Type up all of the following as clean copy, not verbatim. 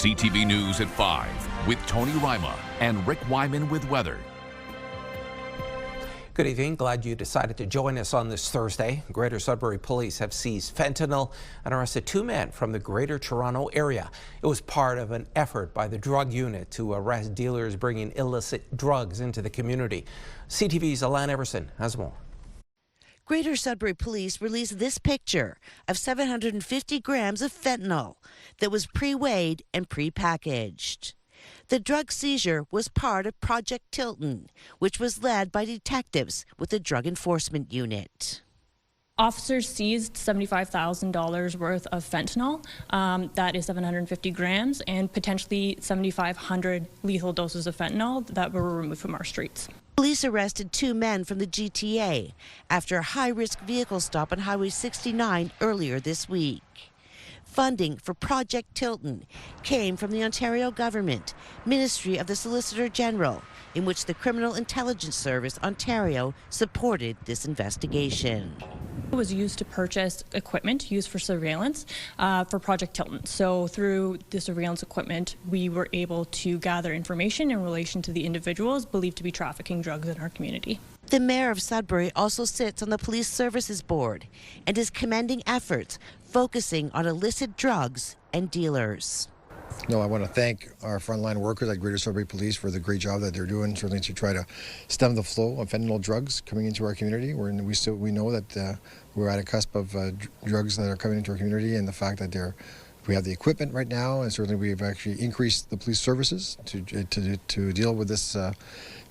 CTV News at 5 with Tony Ryma and Rick Wyman with weather. Good evening. Glad you decided to join us on this Thursday. Greater Sudbury police have seized fentanyl and arrested 2 men from the Greater Toronto area. It was part of an effort by the drug unit to arrest dealers bringing illicit drugs into the community. CTV's Alan Everson has more. Greater Sudbury police released this picture of 750 grams of fentanyl that was pre-weighed and pre-packaged. The drug seizure was part of Project Tilton, which was led by detectives with the Drug Enforcement Unit. Officers seized $75,000 worth of fentanyl, that is 750 grams, and potentially 7,500 lethal doses of fentanyl that were removed from our streets. Police arrested 2 men from the GTA after a high-risk vehicle stop on Highway 69 earlier this week. Funding for Project Tilton came from the Ontario government, Ministry of the Solicitor General, in which the Criminal Intelligence Service Ontario supported this investigation. It was used to purchase equipment used for surveillance for Project Tilton. So through the surveillance equipment, we were able to gather information in relation to the individuals believed to be trafficking drugs in our community. The Mayor of Sudbury also sits on the Police Services Board and is commending efforts focusing on illicit drugs and dealers. No, I want to thank our frontline workers at Greater Sudbury Police for the great job that they're doing, certainly to try to stem the flow of fentanyl drugs coming into our community. We know that we're at a cusp of drugs that are coming into our community, and the fact that we have the equipment right now, and certainly we've actually increased the police services to deal with this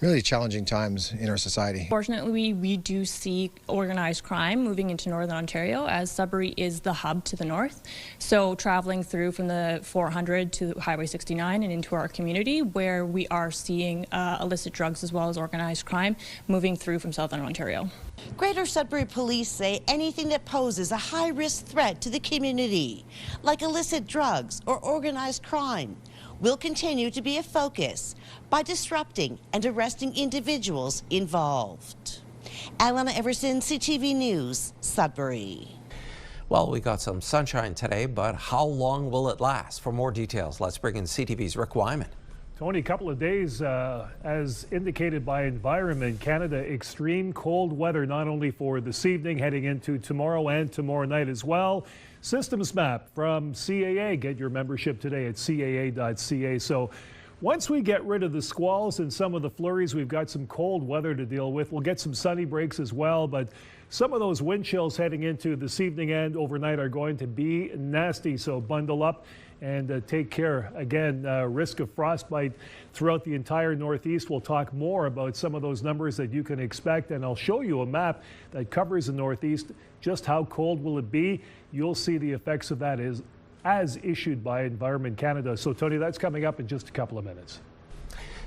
really challenging times in our society. Fortunately, we do see organized crime moving into Northern Ontario, as Sudbury is the hub to the north. So traveling through from the 400 to Highway 69 and into our community, where we are seeing illicit drugs as well as organized crime moving through from Southern Ontario. Greater Sudbury police say anything that poses a high-risk threat to the community, like illicit drugs or organized crime, will continue to be a focus by disrupting and arresting individuals involved. Alana Everson, CTV News, Sudbury. Well, we got some sunshine today, but how long will it last? For more details, let's bring in CTV's Rick Wyman. Tony, a couple of days, as indicated by Environment Canada, extreme cold weather, not only for this evening, heading into tomorrow and tomorrow night as well. Systems map from CAA. Get your membership today at caa.ca. So once we get rid of the squalls and some of the flurries, we've got some cold weather to deal with. We'll get some sunny breaks as well, but some of those wind chills heading into this evening and overnight are going to be nasty. So bundle up and take care. Again, risk of frostbite throughout the entire Northeast. We'll talk more about some of those numbers that you can expect, and I'll show you a map that covers the Northeast. Just how cold will it be? You'll see the effects of that as issued by Environment Canada. So, Tony, that's coming up in just a couple of minutes.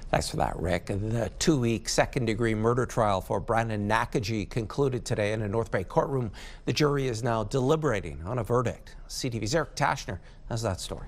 Thanks for that, Rick. The 2-week second-degree murder trial for Brandon Nakaji concluded today in a North Bay courtroom. The jury is now deliberating on a verdict. CTV's Eric Tashner has that story.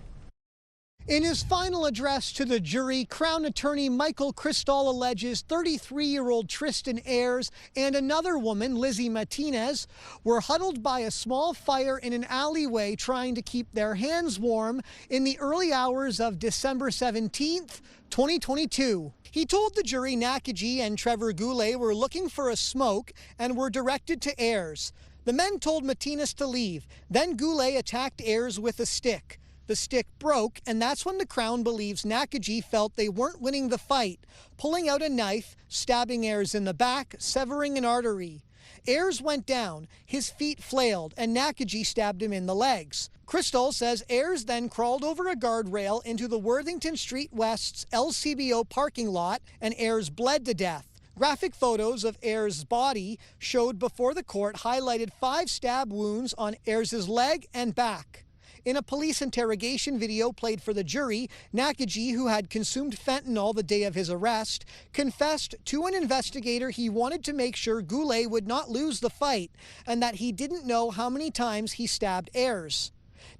In his final address to the jury, Crown Attorney Michael Cristall alleges 33-year-old Tristan Ayres and another woman, Lizzie Martinez, were huddled by a small fire in an alleyway trying to keep their hands warm in the early hours of December 17th, 2022. He told the jury Nakaji and Trevor Goulet were looking for a smoke and were directed to Ayres. The men told Martinez to leave. Then Goulet attacked Ayres with a stick. The stick broke, and that's when the Crown believes Nakaji felt they weren't winning the fight, pulling out a knife, stabbing Ayres in the back, severing an artery. Ayres went down, his feet flailed, and Nakaji stabbed him in the legs. Cristall says Ayres then crawled over a guardrail into the Worthington Street West's LCBO parking lot, and Ayres bled to death. Graphic photos of Ayres' body showed before the court highlighted 5 stab wounds on Ayres' leg and back. In a police interrogation video played for the jury, Nakaji, who had consumed fentanyl the day of his arrest, confessed to an investigator he wanted to make sure Goulet would not lose the fight and that he didn't know how many times he stabbed Ayres.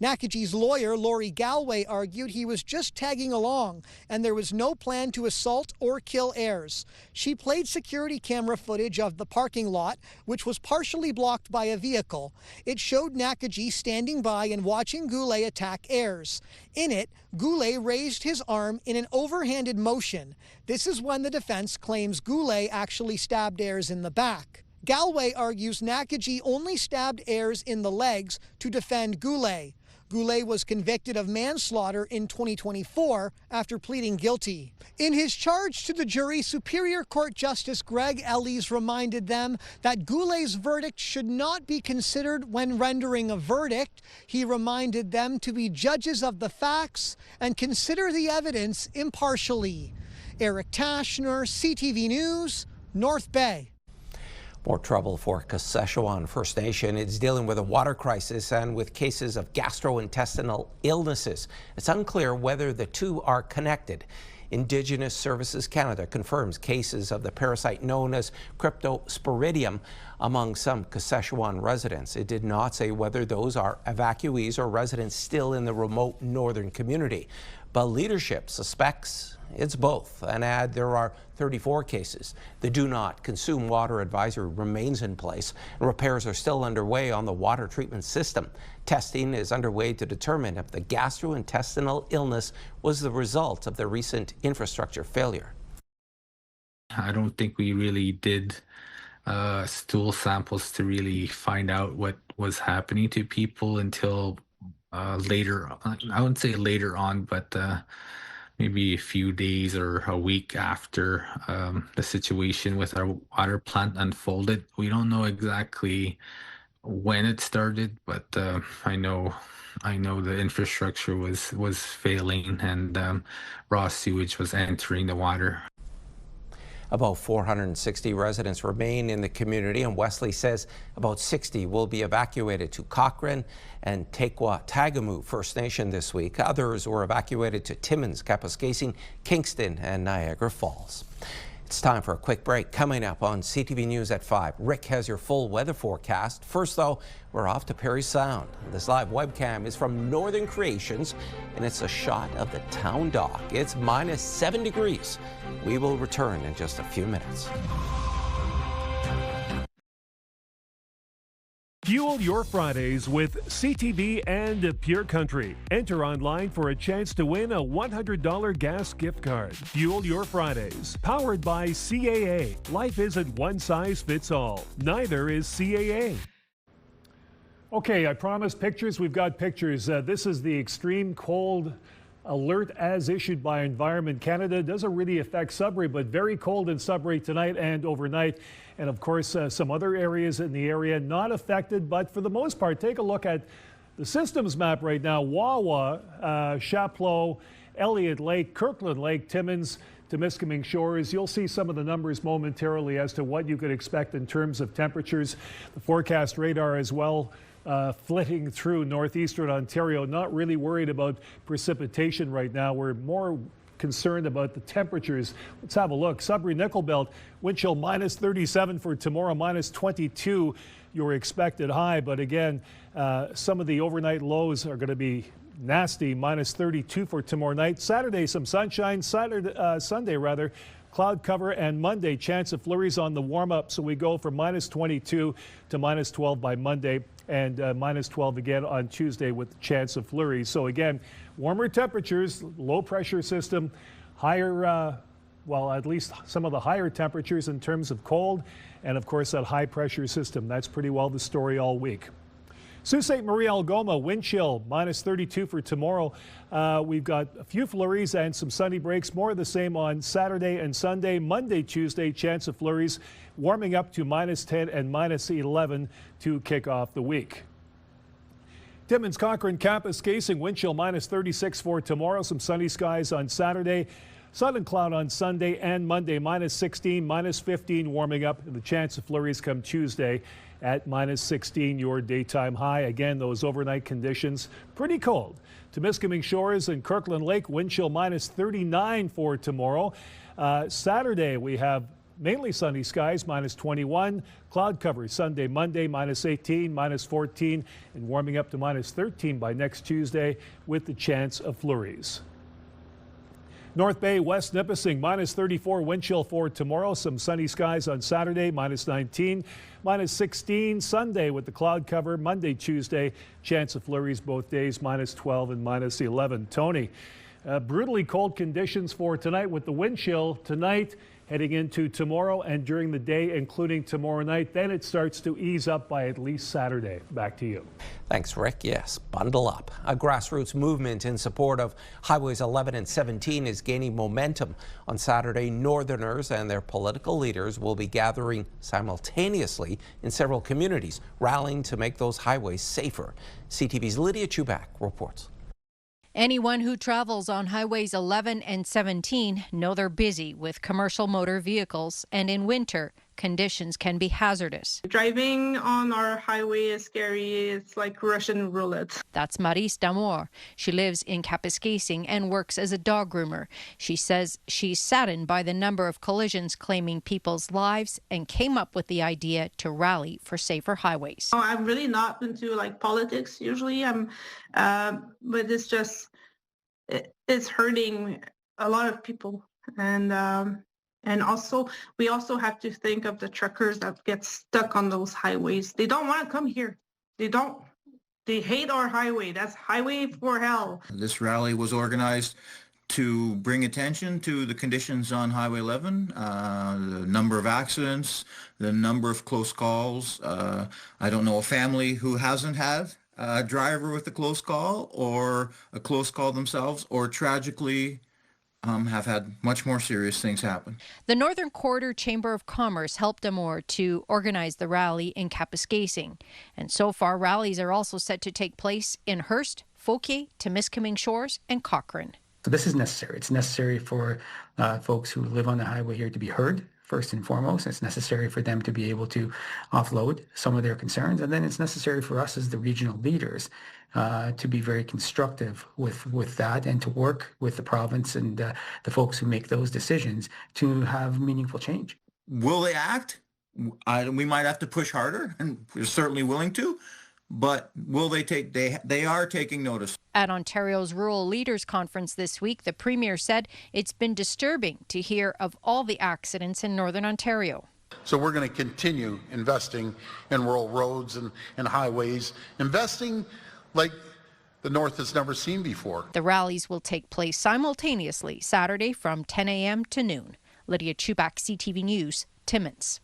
Nakaji's lawyer, Lori Galway, argued he was just tagging along and there was no plan to assault or kill Ayres. She played security camera footage of the parking lot, which was partially blocked by a vehicle. It showed Nakaji standing by and watching Goulet attack Ayres. In it, Goulet raised his arm in an overhanded motion. This is when the defense claims Goulet actually stabbed Ayres in the back. Galway argues Nakaji only stabbed Ayres in the legs to defend Goulet. Goulet was convicted of manslaughter in 2024 after pleading guilty. In his charge to the jury, Superior Court Justice Greg Ellis reminded them that Goulet's verdict should not be considered when rendering a verdict. He reminded them to be judges of the facts and consider the evidence impartially. Eric Tashner, CTV News, North Bay. More trouble for Kashechewan First Nation. It's dealing with a water crisis and with cases of gastrointestinal illnesses. It's unclear whether the two are connected. Indigenous Services Canada confirms cases of the parasite known as Cryptosporidium among some Kashechewan residents. It did not say whether those are evacuees or residents still in the remote northern community. But leadership suspects it's both and add there are 34 cases. The Do Not Consume Water Advisory remains in place. Repairs are still underway on the water treatment system. Testing is underway to determine if the gastrointestinal illness was the result of the recent infrastructure failure. I don't think we really did stool samples to really find out what was happening to people until later. I wouldn't say later on, but maybe a few days or a week after the situation with our water plant unfolded. We don't know exactly when it started, but I know the infrastructure was failing and raw sewage was entering the water. About 460 residents remain in the community, and Wesley says about 60 will be evacuated to Cochrane and Tagamu First Nation this week. Others were evacuated to Timmins, Kapuskasing, Kingston, and Niagara Falls. It's time for a quick break. Coming up on CTV News at 5, Rick has your full weather forecast. First, though, we're off to Perry Sound. This live webcam is from Northern Creations, and it's a shot of the town dock. It's -7 degrees. We will return in just a few minutes. Fuel your Fridays with CTV and Pure Country. Enter online for a chance to win a $100 gas gift card. Fuel your Fridays. Powered by CAA. Life isn't one size fits all. Neither is CAA. Okay, I promised pictures. We've got pictures. This is the extreme cold alert as issued by Environment Canada. It doesn't really affect Sudbury, but very cold in Sudbury tonight and overnight. And of course, some other areas in the area not affected, but for the most part, take a look at the systems map right now. Wawa, Chapleau, Elliott Lake, Kirkland Lake, Timmins, Temiskaming Shores. You'll see some of the numbers momentarily as to what you could expect in terms of temperatures. The forecast radar as well. Flitting through Northeastern Ontario, not really worried about precipitation right now. We're more concerned about the temperatures. Let's have a look. Sudbury Nickel Belt, wind chill -37 for tomorrow, -22 your expected high. But again, some of the overnight lows are going to be nasty, -32 for tomorrow night. Saturday, some sunshine. Sunday, cloud cover, and Monday, chance of flurries on the warm-up. So we go from -22 to -12 by Monday, and -12 again on Tuesday with chance of flurries. So again, warmer temperatures, low pressure system, higher, well, at least some of the higher temperatures in terms of cold, and of course that high pressure system. That's pretty well the story all week. Sault Ste. Marie Algoma, wind chill, -32 for tomorrow. We've got a few flurries and some sunny breaks. More of the same on Saturday and Sunday. Monday, Tuesday, chance of flurries, warming up to -10 and -11 to kick off the week. Timmins, Cochrane, Kapuskasing, wind chill -36 for tomorrow. Some sunny skies on Saturday. Sun and cloud on Sunday and Monday, -16, -15, warming up. The chance of flurries come Tuesday at -16, your daytime high. Again, those overnight conditions, pretty cold. Temiskaming Shores and Kirkland Lake, wind chill -39 for tomorrow. Saturday, we have Mainly sunny skies, -21. Cloud cover Sunday, Monday, -18, -14, and warming up to -13 by next Tuesday with the chance of flurries. North Bay, West Nipissing, -34 wind chill for tomorrow. Some sunny skies on Saturday, -19, -16 Sunday with the cloud cover. Monday, Tuesday, chance of flurries both days, -12 and -11. Tony, brutally cold conditions for tonight with the wind chill tonight, heading into tomorrow and during the day, including tomorrow night. Then it starts to ease up by at least Saturday. Back to you. Thanks, Rick. Yes, bundle up. A grassroots movement in support of Highways 11 and 17 is gaining momentum. On Saturday, Northerners and their political leaders will be gathering simultaneously in several communities, rallying to make those highways safer. CTV's Lydia Chubak reports. Anyone who travels on Highways 11 and 17 know they're busy with commercial motor vehicles, and in winter, conditions can be hazardous. Driving on our highway is scary. It's like Russian roulette. That's Maryse Damour. She lives in Kapuskasing and works as a dog groomer. She says she's saddened by the number of collisions claiming people's lives and came up with the idea to rally for safer highways. I'm really not into like politics usually. But it's just, it's hurting a lot of people. And also, we also have to think of the truckers that get stuck on those highways. They don't want to come here. They hate our highway. That's highway for hell. This rally was organized to bring attention to the conditions on Highway 11, the number of accidents, the number of close calls. I don't know a family who hasn't had a driver with a close call or a close call themselves, or tragically have had much more serious things happen. The Northern Quarter Chamber of Commerce helped Damour to organize the rally in Kapuskasing. And so far, rallies are also set to take place in Hearst, Fauquier, Timiskaming Shores, and Cochrane. So this is necessary. It's necessary for folks who live on the highway here to be heard, first and foremost. It's necessary for them to be able to offload some of their concerns. And then it's necessary for us as the regional leaders to be very constructive with that and to work with the province and the folks who make those decisions to have meaningful change. Will they act? We might have to push harder, and we're certainly willing to. But will they take? They are taking notice. At Ontario's Rural Leaders Conference this week, the Premier said it's been disturbing to hear of all the accidents in Northern Ontario. So we're going to continue investing in rural roads and highways, investing like the North has never seen before. The rallies will take place simultaneously Saturday from 10 a.m. to noon. Lydia Chubak, CTV News, Timmins.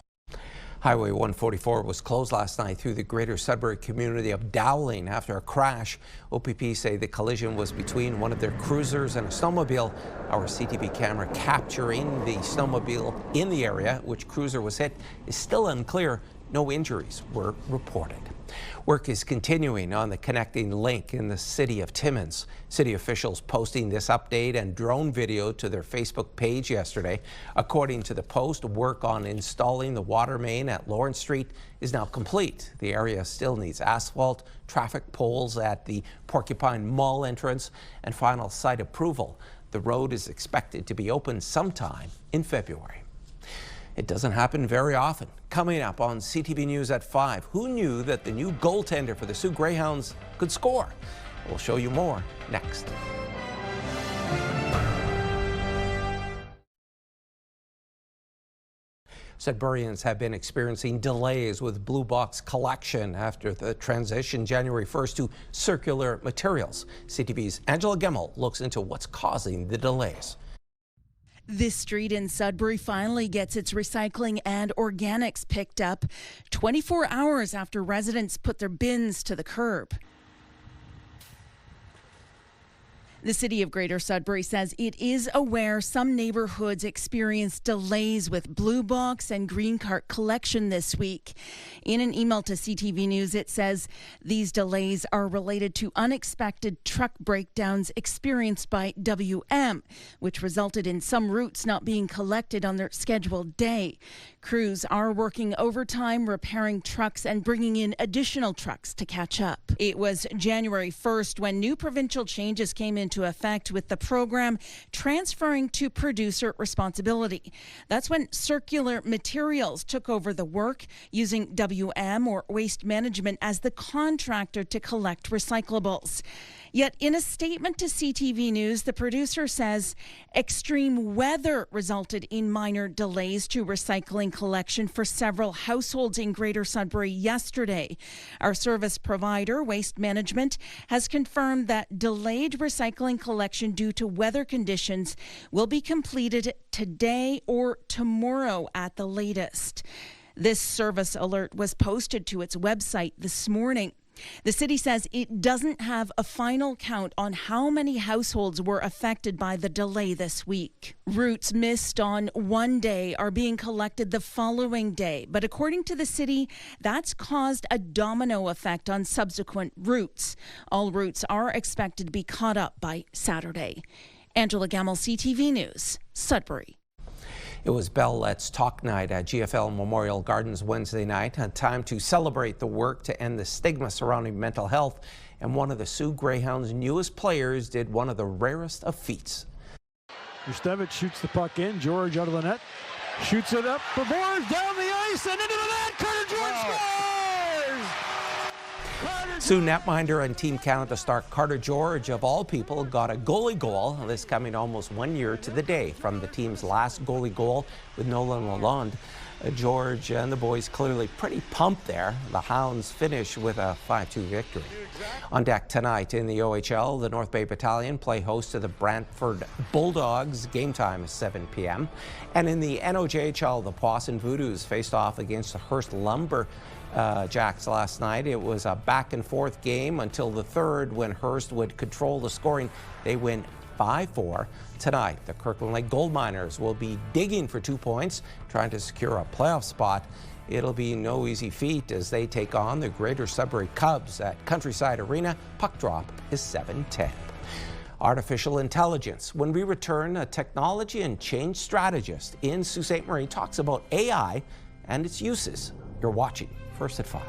Highway 144 was closed last night through the greater Sudbury community of Dowling after a crash. OPP say the collision was between one of their cruisers and a snowmobile. Our CTV camera capturing the snowmobile in the area which cruiser was hit is still unclear. No injuries were reported. Work is continuing on the connecting link in the city of Timmins. City officials posting this update and drone video to their Facebook page yesterday. According to the post, work on installing the water main at Lawrence Street is now complete. The area still needs asphalt, traffic poles at the Porcupine Mall entrance, and final site approval. The road is expected to be open sometime in February. It doesn't happen very often. Coming up on CTV News at 5, who knew that the new goaltender for the Sioux Greyhounds could score? We'll show you more next. Sudburians have been experiencing delays with blue box collection after the transition January 1st to circular materials. CTV's Angela Gemmel looks into what's causing the delays. This street in Sudbury finally gets its recycling and organics picked up 24 hours after residents put their bins to the curb. The city of Greater Sudbury says it is aware some neighborhoods experienced delays with blue box and green cart collection this week. In an email to CTV News, it says these delays are related to unexpected truck breakdowns experienced by WM, which resulted in some routes not being collected on their scheduled day. Crews are working overtime, repairing trucks and bringing in additional trucks to catch up. It was January 1st when new provincial changes came into into effect, with the program transferring to producer responsibility. That's when Circular Materials took over the work, using WM, or Waste Management, as the contractor to collect recyclables. Yet in a statement to CTV News, the producer says extreme weather resulted in minor delays to recycling collection for several households in Greater Sudbury yesterday. Our service provider, Waste Management, has confirmed that delayed recycling collection due to weather conditions will be completed today or tomorrow at the latest. This service alert was posted to its website this morning. The city says it doesn't have a final count on how many households were affected by the delay this week. Routes missed on one day are being collected the following day, but according to the city, that's caused a domino effect on subsequent routes. All routes are expected to be caught up by Saturday. Angela Gamble, CTV News, Sudbury. It was Bell Let's Talk night at GFL Memorial Gardens Wednesday night, a time to celebrate the work to end the stigma surrounding mental health. And one of the Sioux Greyhounds' newest players did one of the rarest of feats. Stevich shoots the puck in. George out of the net. Shoots it up for Boers, down the ice and into the net. Carter George scores! Sioux netminder and Team Canada star Carter George, of all people, got a goalie goal. This coming almost 1 year to the day from the team's last goalie goal with Nolan Lalonde. George and the boys clearly pretty pumped there. The Hounds finish with a 5-2 victory. On deck tonight in the OHL, the North Bay Battalion play host to the Brantford Bulldogs. Game time is 7 p.m. And in the NOJHL, the Poisson Voodoos faced off against the Hearst Lumber Jacks last night. It was a back-and-forth game until the third, when Hearst would control the scoring. They win 5-4. Tonight, the Kirkland Lake Gold Miners will be digging for 2 points, trying to secure a playoff spot. It'll be no easy feat as they take on the Greater Sudbury Cubs at Countryside Arena. Puck drop is 7:10. Artificial intelligence. When we return, a technology and change strategist in Sault Ste. Marie talks about AI and its uses. You're watching First at 5.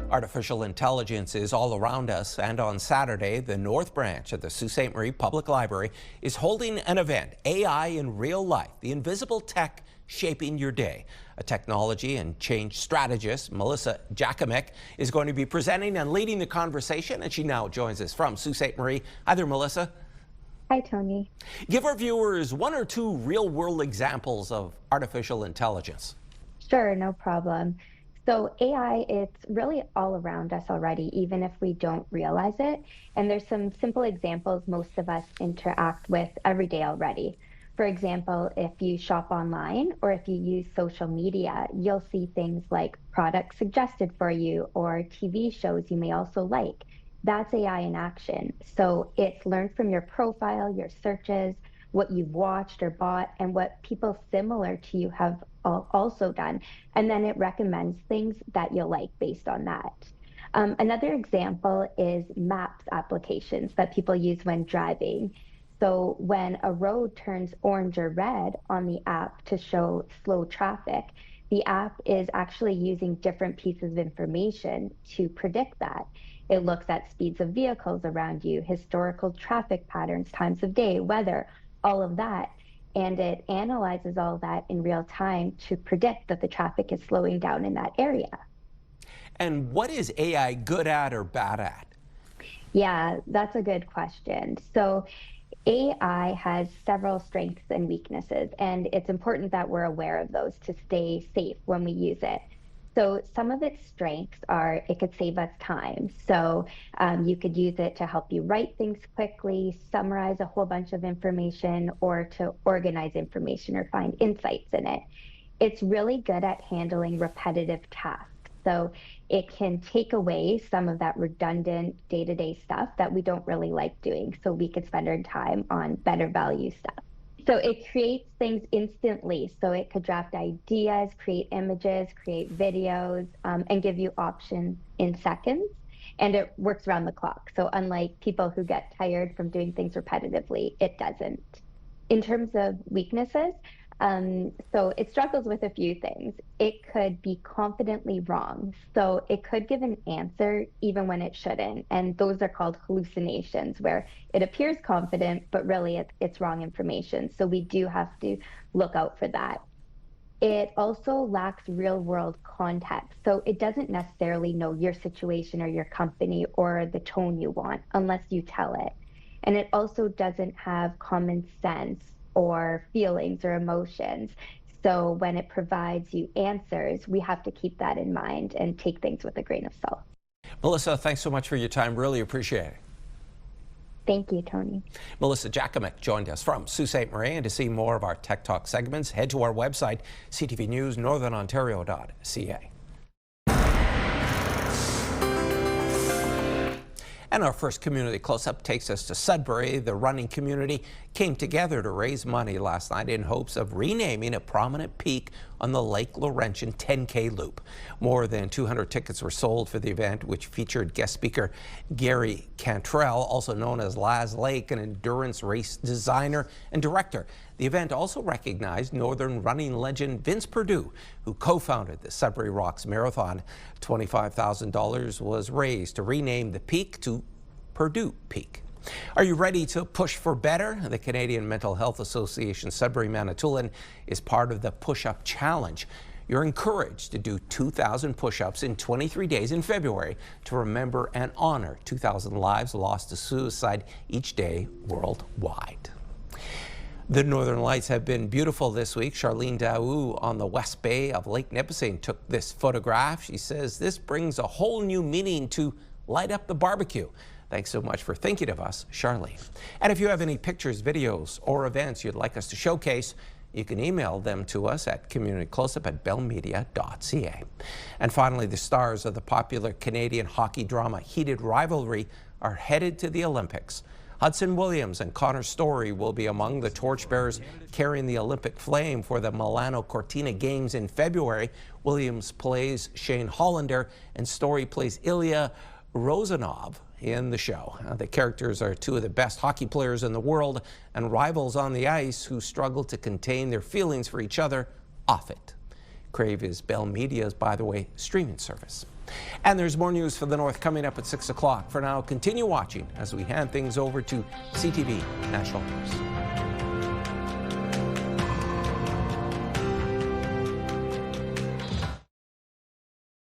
Artificial intelligence is all around us, and on Saturday, the North Branch of the Sault Ste. Marie Public Library is holding an event, AI in Real Life, the invisible tech shaping your day. A technology and change strategist, Melissa Jakomek, is going to be presenting and leading the conversation, and she now joins us from Sault Ste. Marie. Hi there, Melissa. Hi, Tony. Give our viewers one or two real-world examples of artificial intelligence. Sure, no problem. So AI, it's really all around us already, even if we don't realize it. And there's some simple examples most of us interact with every day already. For example, if you shop online or if you use social media, you'll see things like products suggested for you or TV shows you may also like. That's AI in action. So it's learned from your profile, your searches, what you've watched or bought, and what people similar to you have also done. And then it recommends things that you'll like based on that. Another example is maps applications that people use when driving. So when a road turns orange or red on the app to show slow traffic, the app is actually using different pieces of information to predict that. It looks at speeds of vehicles around you, historical traffic patterns, times of day, weather, all of that. And it analyzes all that in real time to predict that the traffic is slowing down in that area. And what is AI good at or bad at? Yeah, that's a good question. So AI has several strengths and weaknesses, and it's important that we're aware of those to stay safe when we use it. So some of its strengths are it could save us time. So you could use it to help you write things quickly, summarize a whole bunch of information, or to organize information or find insights in it. It's really good at handling repetitive tasks. So it can take away some of that redundant day-to-day stuff that we don't really like doing. So we could spend our time on better value stuff. So it creates things instantly. So it could draft ideas, create images, create videos, and give you options in seconds. And it works around the clock. So unlike people who get tired from doing things repetitively, it doesn't. In terms of weaknesses, So it struggles with a few things. It could be confidently wrong. So it could give an answer even when it shouldn't. And those are called hallucinations, where it appears confident, but really it's wrong information. So we do have to look out for that. It also lacks real world context. So it doesn't necessarily know your situation or your company or the tone you want unless you tell it. And it also doesn't have common sense or feelings or emotions. So when it provides you answers, we have to keep that in mind and take things with a grain of salt. Melissa, thanks so much for your time. Really appreciate it. Thank you, Tony. Melissa Jakomek joined us from Sault Ste. Marie. And to see more of our Tech Talk segments, head to our website, CTV News Northern Ontario.ca. And our first community close-up takes us to Sudbury. The running community came together to raise money last night in hopes of renaming a prominent peak on the Lake Laurentian 10K loop. More than 200 tickets were sold for the event, which featured guest speaker Gary Cantrell, also known as Laz Lake, an endurance race designer and director. The event also recognized Northern running legend Vince Perdue, who co-founded the Sudbury Rocks Marathon. $25,000 was raised to rename the peak to Perdue Peak. Are you ready to push for better? The Canadian Mental Health Association Sudbury Manitoulin is part of the Push-Up Challenge. You're encouraged to do 2,000 push-ups in 23 days in February to remember and honor 2,000 lives lost to suicide each day worldwide. The Northern Lights have been beautiful this week. Charlene Daou on the West Bay of Lake Nipissing took this photograph. She says this brings a whole new meaning to light up the barbecue. Thanks so much for thinking of us, Charlene. And if you have any pictures, videos, or events you'd like us to showcase, you can email them to us at communitycloseup@bellmedia.ca. And finally, the stars of the popular Canadian hockey drama Heated Rivalry are headed to the Olympics. Hudson Williams and Connor Story will be among the torchbearers carrying the Olympic flame for the Milano Cortina Games in February. Williams plays Shane Hollander and Story plays Ilya Rozanov in the show. The characters are two of the best hockey players in the world and rivals on the ice who struggle to contain their feelings for each other off it. Crave is Bell Media's, by the way, streaming service. And there's more news for the North coming up at 6 o'clock. For now, continue watching as we hand things over to CTV National News.